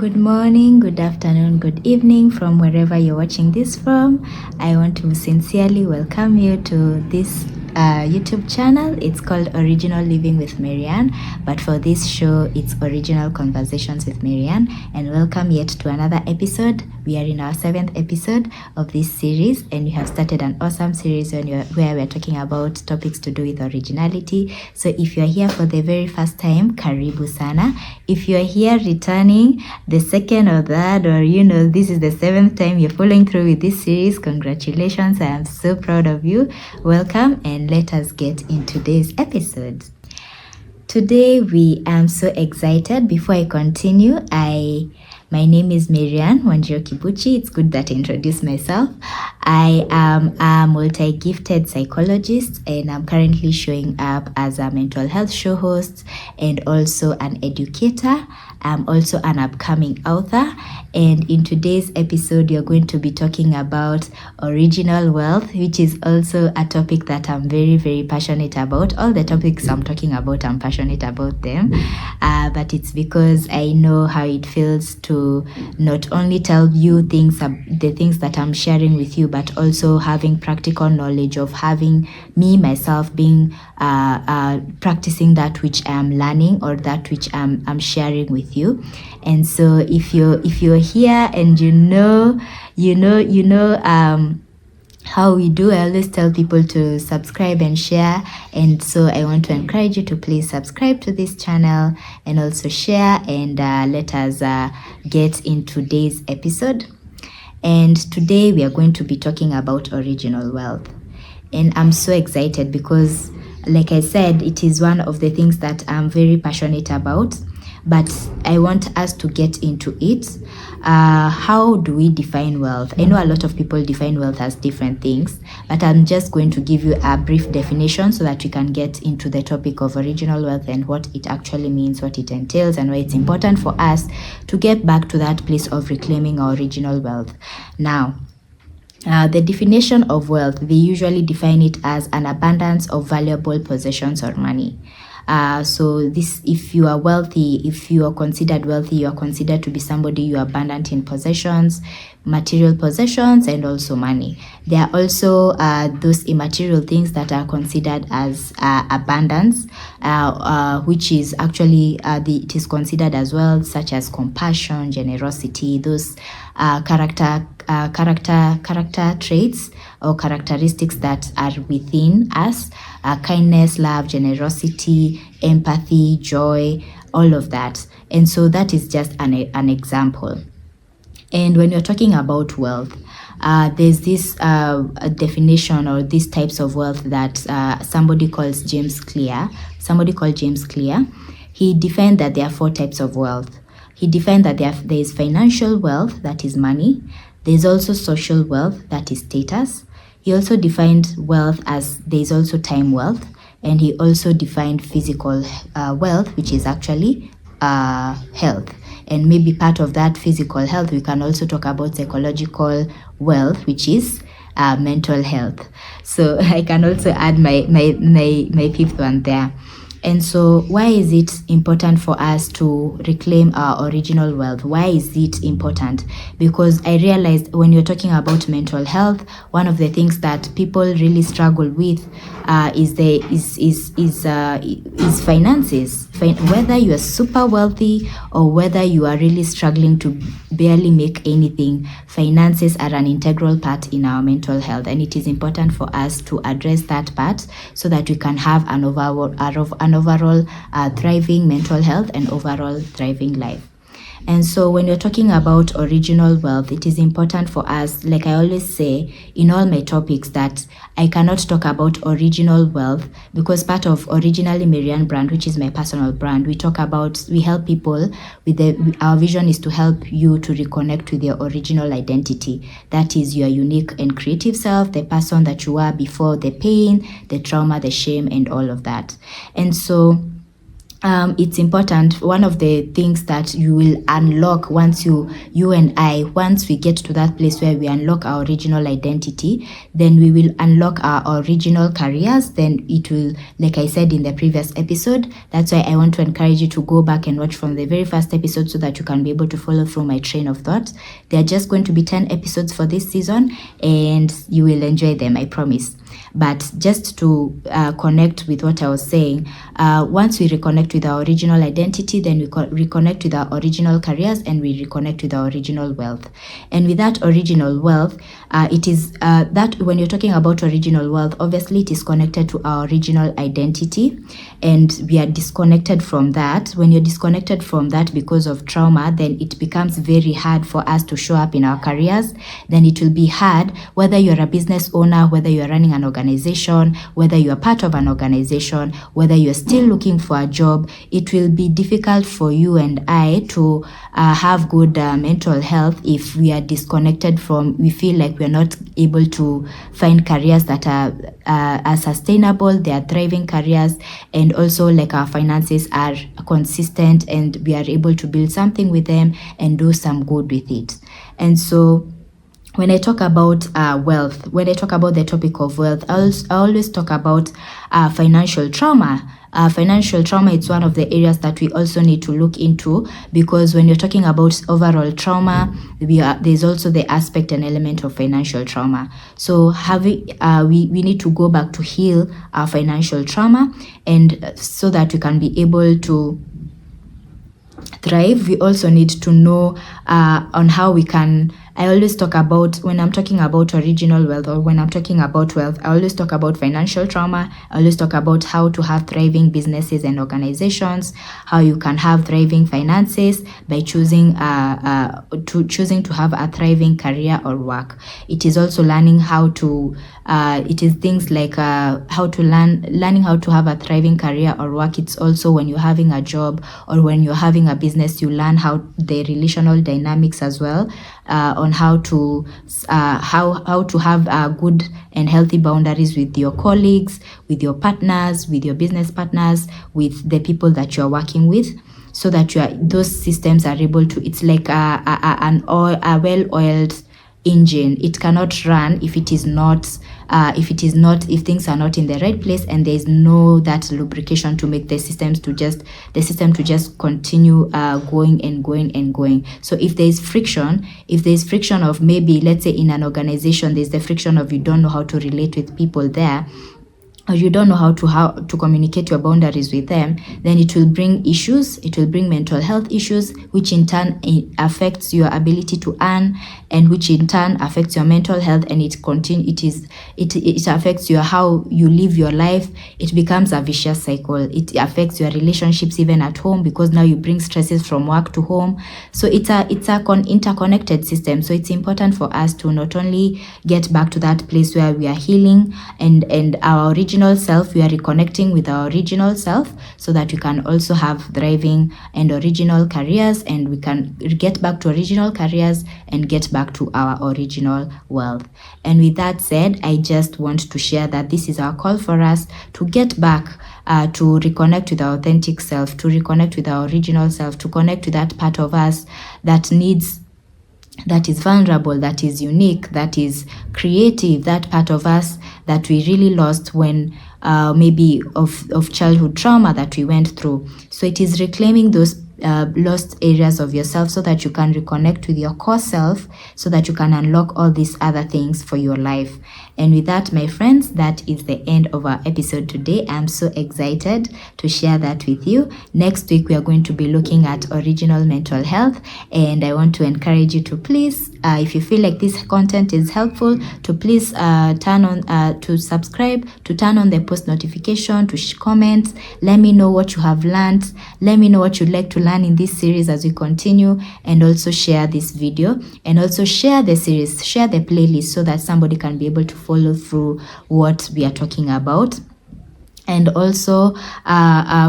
Good morning, good afternoon, good evening from wherever you're watching this from. I want to sincerely welcome you to this YouTube channel. It's called Original Living with Maryanne, but for this show, it's Original Conversations with Maryanne. And welcome yet to another episode. We are in our 7th episode of this series, and we have started an awesome series where we're talking about topics to do with originality. So if you're here for the very first time, karibu sana. If you're here returning the second or third, or this is the 7th time you're following through with this series, congratulations. I am so proud of you. Welcome, and let us get into today's episode. Today we am so excited. Before I continue, my name is Maryanne Wanjiro Kibuchi. It's good that I introduce myself. I am a multi-gifted psychologist, and I'm currently showing up as a mental health show host and also an educator. I'm also an upcoming author, and in today's episode, you're going to be talking about original wealth, which is also a topic that I'm very, very passionate about. All the topics I'm talking about, I'm passionate about them, but it's because I know how it feels to not only tell you the things that I'm sharing with you, but also having practical knowledge of having me, myself, being practicing that which I am learning or that which I'm sharing with you. And so if you're here and you know how we do, I always tell people to subscribe and share. And so I want to encourage you to please subscribe to this channel and also share, and let us get into today's episode. And today we are going to be talking about original wealth. And I'm so excited because, like I said, it is one of the things that I'm very passionate about. But I want us to get into it. How do we define wealth? I know a lot of people define wealth as different things, but I'm just going to give you a brief definition so that we can get into the topic of original wealth and what it actually means, what it entails, and why it's important for us to get back to that place of reclaiming our original wealth. Now, the definition of wealth, they usually define it as an abundance of valuable possessions or money. So this, if you are wealthy, if you are considered wealthy, you are considered to be somebody you are abundant in possessions, material possessions, and also money. There are also those immaterial things that are considered as abundance, which is actually it is considered as well, such as compassion, generosity, those character traits or characteristics that are within us, kindness, love, generosity, empathy, joy, all of that. And so that is just an example. And when you're talking about wealth, there's this definition or these types of wealth that somebody called James Clear. He defined that there are 4 types of wealth. He defined that there is financial wealth, that is money. There's also social wealth, that is status. He also defined wealth as there's also time wealth. And he also defined physical wealth, which is actually health. And maybe part of that physical health, we can also talk about psychological wealth, which is mental health. So I can also add my 5th one there. And so why is it important for us to reclaim our original wealth? Why is it important? Because I realized when you're talking about mental health, one of the things that people really struggle with is finances. Whether you are super wealthy or whether you are really struggling to barely make anything, finances are an integral part in our mental health, and it is important for us to address that part so that we can have an overall thriving mental health and overall thriving life. And so when you're talking about original wealth, it is important for us, like I always say in all my topics, that I cannot talk about original wealth because part of Originally Maryanne brand, which is my personal brand, we help people with our vision is to help you to reconnect with your original identity. That is your unique and creative self, the person that you were before the pain, the trauma, the shame, and all of that. And so it's important. One of the things that you will unlock once once we get to that place where we unlock our original identity, then we will unlock our original careers. Then it will, like I said in the previous episode, that's why I want to encourage you to go back and watch from the very first episode so that you can be able to follow through my train of thought. There are just going to be 10 episodes for this season, and you will enjoy them, I promise. But just to connect with what I was saying, once we reconnect with our original identity, then we reconnect with our original careers, and we reconnect with our original wealth. And with that original wealth, it is that when you're talking about original wealth, obviously it is connected to our original identity, and we are disconnected from that. When you're disconnected from that because of trauma, then it becomes very hard for us to show up in our careers. Then it will be hard, whether you're a business owner, whether you're running an organization, whether you're part of an organization, whether you're still looking for a job, it will be difficult for you and I to have good mental health if we are disconnected from, we feel like we're not able to find careers that are sustainable, they are thriving careers, and also like our finances are consistent and we are able to build something with them and do some good with it. And so when I talk about wealth, when I talk about the topic of wealth, I always talk about financial trauma. Financial trauma is one of the areas that we also need to look into, because when you're talking about overall trauma, there's also the aspect and element of financial trauma. So we need to go back to heal our financial trauma, and so that we can be able to thrive. We also need to know on how we can. I always talk about, when I'm talking about original wealth, or when I'm talking about wealth, I always talk about financial trauma. I always talk about how to have thriving businesses and organizations, how you can have thriving finances by choosing to have a thriving career or work. It is also learning how to it is things like learning how to have a thriving career or work. It's also when you're having a job or when you're having a business, you learn how the relational dynamics as well, on how to have good and healthy boundaries with your colleagues, with your partners, with your business partners, with the people that you're working with, so that those systems are able to, it's like a well-oiled engine. It cannot run if things are not in the right place, and there is no that lubrication to make the system to just continue going and going and going. So if there is friction of, maybe let's say in an organization, there's the friction of you don't know how to relate with people there, or you don't know how to communicate your boundaries with them, then it will bring issues. It will bring mental health issues, which in turn affects your ability to earn, and which in turn affects your mental health, and it affects how you live your life. It becomes a vicious cycle. It affects your relationships even at home, because now you bring stresses from work to home. So it's a interconnected system. So it's important for us to not only get back to that place where we are healing and our original self, we are reconnecting with our original self, so that we can also have thriving and original careers, and we can get back to original careers and get back to our original wealth. And with that said, I just want to share that this is our call for us to get back to reconnect with our authentic self, to reconnect with our original self, to connect with that part of us that is vulnerable, that is unique, that is creative, that part of us that we really lost when maybe of childhood trauma that we went through. So it is reclaiming those lost areas of yourself, so that you can reconnect with your core self, so that you can unlock all these other things for your life. And with that, my friends, that is the end of our episode today. I'm so excited to share that with you. Next week, we are going to be looking at original mental health, and I want to encourage you to please, if you feel like this content is helpful, to please to subscribe, to turn on the post notification, to comment. Let me know what you have learned. Let me know what you'd like to learn in this series as we continue, and also share this video, and also share the series, share the playlist, so that somebody can be able to follow through what we are talking about. and also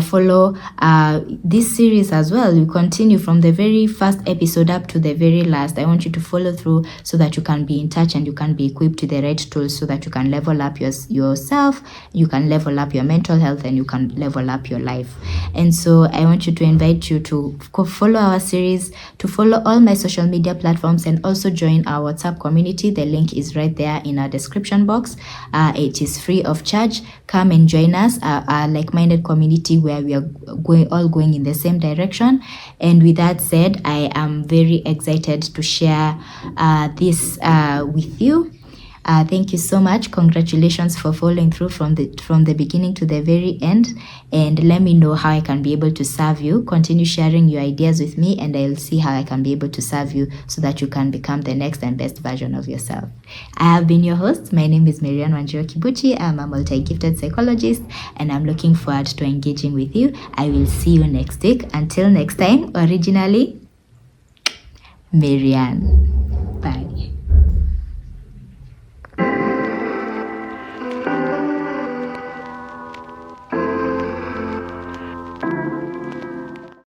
follow this series as well. We continue from the very first episode up to the very last. I want you to follow through so that you can be in touch and you can be equipped with the right tools so that you can level up yourself, you can level up your mental health, and you can level up your life. And so I want you to invite you to follow our series, to follow all my social media platforms, and also join our WhatsApp community. The link is right there in our description box. It is free of charge. Come and join us, a like-minded community where we are all going in the same direction. And with that said, I am very excited to share this with you. Thank you so much. Congratulations for following through from the beginning to the very end. And let me know how I can be able to serve you. Continue sharing your ideas with me, and I'll see how I can be able to serve you so that you can become the next and best version of yourself. I have been your host. My name is Maryanne Kibuchi. I'm a multi-gifted psychologist, and I'm looking forward to engaging with you. I will see you next week. Until next time, originally, Maryanne.